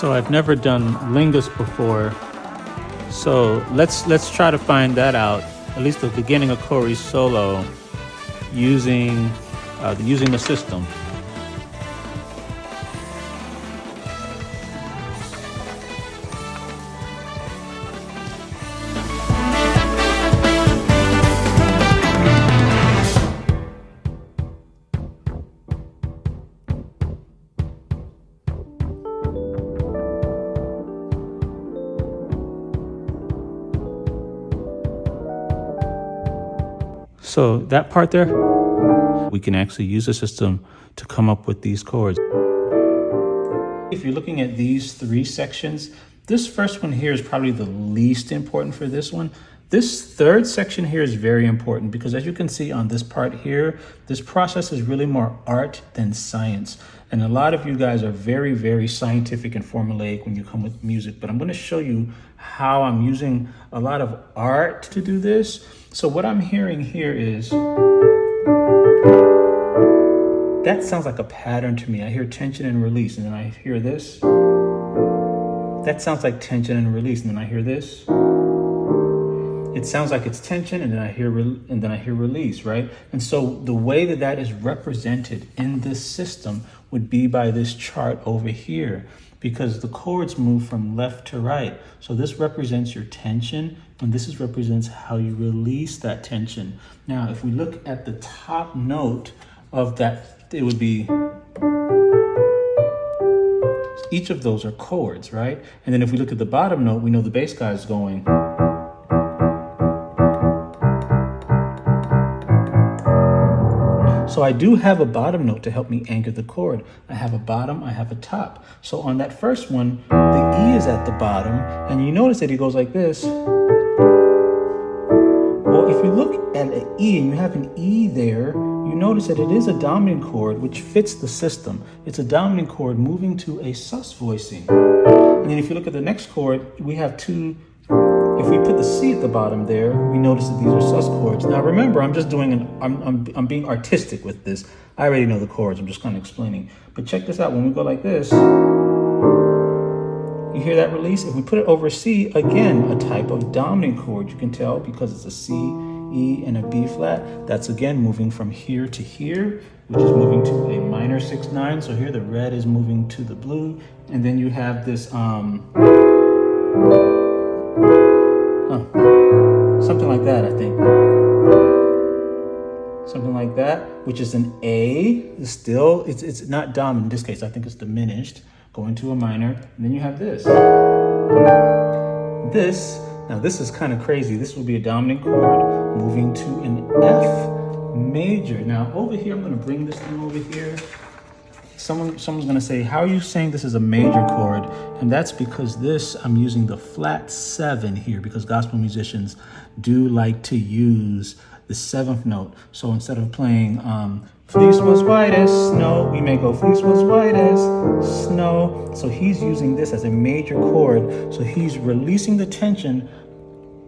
So I've never done Lingus before. So let's try to find that out, at least the beginning of Cory's solo, using the system. So that part there, we can actually use the system to come up with these chords. If you're looking at these three sections, this first one here is probably the least important for this one. This third section here is very important because, as you can see on this part here, this process is really more art than science. And a lot of you guys are very, very scientific and formulaic when you come with music, but I'm going to show you how I'm using a lot of art to do this. So what I'm hearing here is, that sounds like a pattern to me. I hear tension and release, and then I hear this. That sounds like tension and release, and then I hear this. It sounds like it's tension, and then I hear release, right? And so the way that that is represented in this system would be by this chart over here, because the chords move from left to right. So this represents your tension, and this represents how you release that tension. Now, if we look at the top note of that, it would be, each of those are chords, right? And then if we look at the bottom note, we know the bass guy is going. So I do have a bottom note to help me anchor the chord. I have a bottom, I have a top. So on that first one, the E is at the bottom, and you notice that it goes like this. Well, if you look at an E and you have an E there, you notice that it is a dominant chord, which fits the system. It's a dominant chord moving to a sus voicing. And then if you look at the next chord, we have two. If we put the C at the bottom there, we notice that these are sus chords. Now remember, I'm just doing I'm being artistic with this. I already know the chords, I'm just kind of explaining. But check this out, when we go like this, you hear that release? If we put it over C, again, a type of dominant chord, you can tell because it's a C, E, and a B flat. That's again moving from here to here, which is moving to a minor 6/9. So here the red is moving to the blue. And then you have this, something like that, I think. Something like that, which is an A. Still, it's not dominant in this case. I think it's diminished, going to a minor. And then you have this. Now this is kind of crazy. This will be a dominant chord moving to an F major. Now over here, I'm going to bring this thing over here. Someone's going to say, how are you saying this is a major chord? And that's because I'm using the flat 7 here, because gospel musicians do like to use the 7th note. So instead of playing fleece was white as snow, we may go fleece was white as snow. So he's using this as a major chord. So he's releasing the tension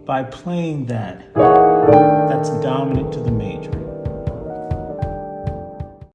by playing that. That's dominant to the major.